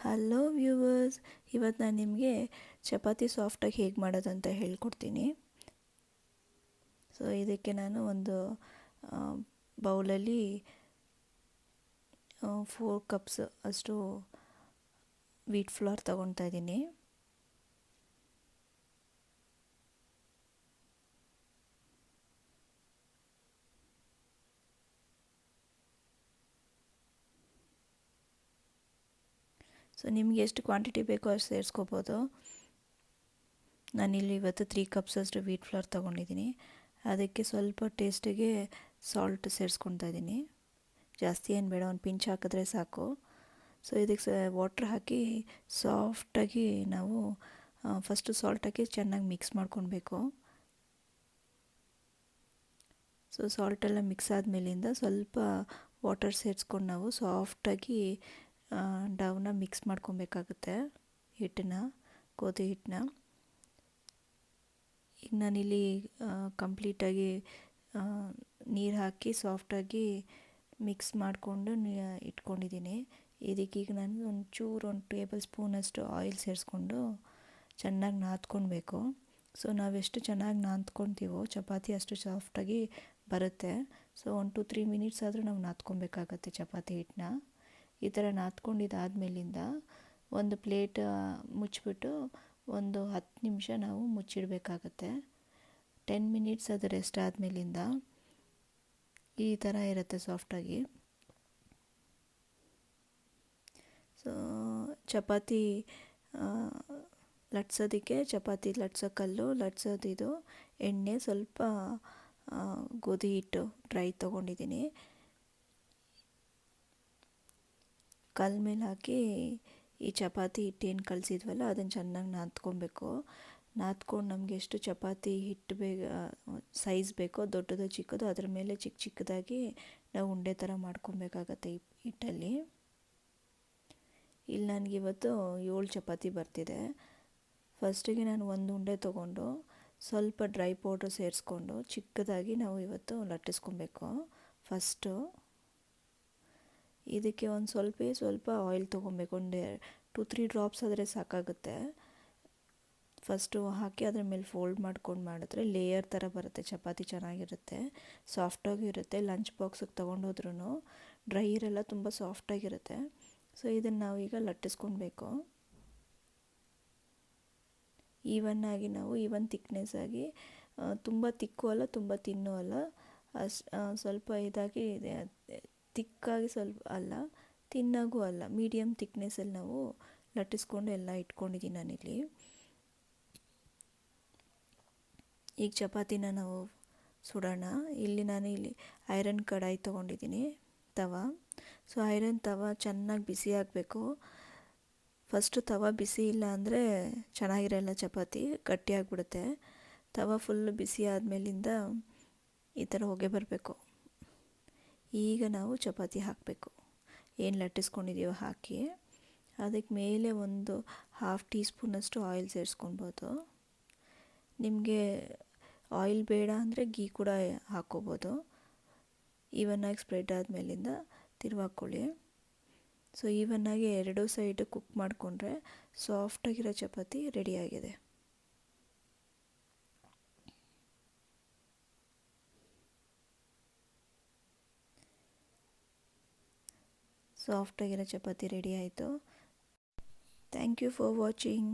Hello viewers, ಇವತ್ತು ನಾನು ನಿಮಗೆ ಚಪಾತಿ ಸಾಫ್ಟಾಗಿ ಹೇಗೆ ಮಾಡೋದಂತ ಹೇಳ್ಕೊಡ್ತೀನಿ. ಸೊ ಇದಕ್ಕೆ ನಾನು ಒಂದು ಬೌಲಲ್ಲಿ 4 ಕಪ್ಸ್ ಅಷ್ಟು ವೀಟ್ ಫ್ಲೋರ್ ತಗೊತಾ ಇದ್ದೀನಿ. ಸೊ ನಿಮಗೆ ಎಷ್ಟು ಕ್ವಾಂಟಿಟಿ ಬೇಕೋ ಅಷ್ಟು ಸೇರಿಸ್ಕೋಬೋದು. ನಾನಿಲ್ಲಿ ಇವತ್ತು 3 ಕಪ್ಸ್ ಅಷ್ಟು ವೀಟ್ ಫ್ಲೋರ್ ತೊಗೊಂಡಿದ್ದೀನಿ. ಅದಕ್ಕೆ ಸ್ವಲ್ಪ ಟೇಸ್ಟಿಗೆ ಸಾಲ್ಟ್ ಸೇರಿಸ್ಕೊತಾ ಇದ್ದೀನಿ. ಜಾಸ್ತಿ ಏನು ಬೇಡ, ಒಂದು ಪಿಂಚ್ ಹಾಕಿದ್ರೆ ಸಾಕು. ಸೊ ಇದಕ್ಕೆ ವಾಟ್ರ್ ಹಾಕಿ ಸಾಫ್ಟಾಗಿ ನಾವು ಫಸ್ಟು ಸಾಲ್ಟ್ ಹಾಕಿ ಚೆನ್ನಾಗಿ ಮಿಕ್ಸ್ ಮಾಡ್ಕೊಳ್ಬೇಕು. ಸೊ ಸಾಲ್ಟೆಲ್ಲ ಮಿಕ್ಸ್ ಆದಮೇಲಿಂದ ಸ್ವಲ್ಪ ವಾಟರ್ ಸೇರಿಸ್ಕೊಂಡು ನಾವು ಸಾಫ್ಟಾಗಿ ಡವ್ನ ಮಿಕ್ಸ್ ಮಾಡ್ಕೊಬೇಕಾಗುತ್ತೆ, ಹಿಟ್ಟನ್ನ, ಗೋಧಿ ಹಿಟ್ಟನ್ನ. ಈಗ ನಾನಿಲ್ಲಿ ಕಂಪ್ಲೀಟಾಗಿ ನೀರು ಹಾಕಿ ಸಾಫ್ಟಾಗಿ ಮಿಕ್ಸ್ ಮಾಡಿಕೊಂಡು ಇಟ್ಕೊಂಡಿದ್ದೀನಿ. ಇದಕ್ಕೀಗ ನಾನು ಒಂದು ಟೇಬಲ್ ಸ್ಪೂನಷ್ಟು ಆಯಿಲ್ ಸೇರಿಸ್ಕೊಂಡು ಚೆನ್ನಾಗಿ ನಾದ್ಕೊಳ್ಬೇಕು. ಸೊ ನಾವೆಷ್ಟು ಚೆನ್ನಾಗಿ ನಾದ್ಕೊತೀವೋ ಚಪಾತಿ ಅಷ್ಟು ಸಾಫ್ಟಾಗಿ ಬರುತ್ತೆ. ಸೊ 1-3 ಮಿನಿಟ್ಸ್ ಆದರೂ ನಾವು ನಾದ್ಕೊಬೇಕಾಗತ್ತೆ ಚಪಾತಿ ಹಿಟ್ಟನ್ನ. ಈ ಥರ ನಾದ್ಕೊಂಡಿದ್ದಾದಮೇಲಿಂದ ಒಂದು ಪ್ಲೇಟ್ ಮುಚ್ಚಿಬಿಟ್ಟು ಒಂದು 10 ನಿಮಿಷ ನಾವು ಮುಚ್ಚಿಡಬೇಕಾಗತ್ತೆ. 10 ಮಿನಿಟ್ಸ್ ಅದು ರೆಸ್ಟ್ ಆದಮೇಲಿಂದ ಈ ಥರ ಇರುತ್ತೆ ಸಾಫ್ಟಾಗಿ. ಸೊ ಚಪಾತಿ ಲಟ್ಸೋದಕ್ಕೆ ಚಪಾತಿ ಲಟ್ಸೋ ಕಲ್ಲು, ಲಟ್ಸೋದಿದು ಎಣ್ಣೆ, ಸ್ವಲ್ಪ ಗೋಧಿ ಹಿಟ್ಟು ಡ್ರೈ ತೊಗೊಂಡಿದ್ದೀನಿ. ಕಲ್ ಮೇಲೆ ಹಾಕಿ ಈ ಚಪಾತಿ ಹಿಟ್ಟೇನು ಕಲಸಿದ್ವಲ್ಲ ಅದನ್ನು ಚೆನ್ನಾಗಿ ನಾದ್ಕೊಬೇಕು. ನಾದ್ಕೊಂಡು ನಮಗೆ ಎಷ್ಟು ಚಪಾತಿ ಹಿಟ್ಟು ಸೈಜ್ ಬೇಕೋ, ದೊಡ್ಡದು ಚಿಕ್ಕದು, ಅದ್ರ ಮೇಲೆ ಚಿಕ್ಕ ಚಿಕ್ಕದಾಗಿ ನಾವು ಉಂಡೆ ಥರ ಮಾಡ್ಕೊಬೇಕಾಗತ್ತೆ ಈ ಹಿಟ್ಟಲ್ಲಿ. ಇಲ್ಲಿ ನನಗಿವತ್ತು 7 ಚಪಾತಿ ಬರ್ತಿದೆ. ಫಸ್ಟಿಗೆ ನಾನು ಒಂದು ಉಂಡೆ ತೊಗೊಂಡು ಸ್ವಲ್ಪ ಡ್ರೈ ಪೌಡ್ರ್ ಸೇರಿಸ್ಕೊಂಡು ಚಿಕ್ಕದಾಗಿ ನಾವು ಇವತ್ತು ಲಟ್ಟಿಸ್ಕೊಬೇಕು. ಫಸ್ಟು ಇದಕ್ಕೆ ಒಂದು ಸ್ವಲ್ಪ ಆಯಿಲ್ ತೊಗೊಬೇಕು. ಒಂದು 2-3 ಡ್ರಾಪ್ಸ್ ಆದರೆ ಸಾಕಾಗುತ್ತೆ. ಫಸ್ಟು ಹಾಕಿ ಅದ್ರ ಮೇಲೆ ಫೋಲ್ಡ್ ಮಾಡ್ಕೊಂಡು ಮಾಡಿದ್ರೆ ಲೇಯರ್ ಥರ ಬರುತ್ತೆ ಚಪಾತಿ, ಚೆನ್ನಾಗಿರುತ್ತೆ, ಸಾಫ್ಟಾಗಿ ಇರುತ್ತೆ. ಲಂಚ್ ಬಾಕ್ಸಿಗೆ ತೊಗೊಂಡೋದ್ರೂ ಡ್ರೈ ಇರಲ್ಲ, ತುಂಬ ಸಾಫ್ಟಾಗಿರುತ್ತೆ. ಸೊ ಇದನ್ನು ನಾವು ಈಗ ಲಟ್ಟಿಸ್ಕೊಳ್ಬೇಕು. ಈವನ್ ಥಿಕ್ನೆಸ್ ಆಗಿ, ತುಂಬ ತಿಕ್ಕು ಅಲ್ಲ, ತುಂಬ ತಿನ್ನೂ ಅಲ್ಲ, ಸ್ವಲ್ಪ ಇದಾಗಿ ತಿಕ್ಕಾಗಿ ಸ್ವಲ್ಪ ಅಲ್ಲ, ತಿನ್ನಾಗೂ ಅಲ್ಲ, ಮೀಡಿಯಮ್ ಥಿಕ್ನೆಸ್ಸಲ್ಲಿ ನಾವು ಲಟ್ಟಿಸ್ಕೊಂಡು ಎಲ್ಲ ಇಟ್ಕೊಂಡಿದ್ದೀನಿ ನಾನಿಲ್ಲಿ. ಈಗ ಚಪಾತಿನ ನಾವು ಸುಡೋಣ. ನಾನಿಲ್ಲಿ ಐರನ್ ಕಡಾಯಿ ತೊಗೊಂಡಿದ್ದೀನಿ, ತವ. ಸೊ ಐರನ್ ತವ ಚೆನ್ನಾಗಿ ಬಿಸಿ ಆಗಬೇಕು. ಫಸ್ಟು ತವ ಬಿಸಿ ಇಲ್ಲ ಅಂದರೆ ಚೆನ್ನಾಗಿರಲ್ಲ, ಚಪಾತಿ ಗಟ್ಟಿಯಾಗಿಬಿಡುತ್ತೆ. ತವ ಫುಲ್ ಬಿಸಿ ಆದಮೇಲಿಂದ ಈ ಥರ ಹೊಗೆ ಬರಬೇಕು. ಈಗ ನಾವು ಚಪಾತಿ ಹಾಕಬೇಕು, ಏನು ಲಟ್ಟಿಸ್ಕೊಂಡಿದ್ದೀವೋ ಹಾಕಿ. ಅದಕ್ಕೆ ಮೇಲೆ ಒಂದು 1/2 ಟೀ ಸ್ಪೂನಷ್ಟು ಆಯಿಲ್ ಸೇರಿಸ್ಕೊಳ್ಬೋದು. ನಿಮಗೆ ಆಯಿಲ್ ಬೇಡ ಅಂದರೆ ಗೀ ಕೂಡ ಹಾಕ್ಕೋಬೋದು. ಈವನ್ನಾಗಿ ಸ್ಪ್ರೆಡ್ ಆದಮೇಲಿಂದ ತಿರುವಾಕ್ಕೊಳ್ಳಿ. ಸೊ ಈವನ್ನಾಗಿ 2 ಸೈಡು ಕುಕ್ ಮಾಡಿಕೊಂಡ್ರೆ ಸಾಫ್ಟಾಗಿರೋ ಚಪಾತಿ ರೆಡಿಯಾಗಿದೆ. ಸಾಫ್ಟಾಗಿರೋ ಚಪಾತಿ ರೆಡಿ ಆಯಿತು. Thank you for watching.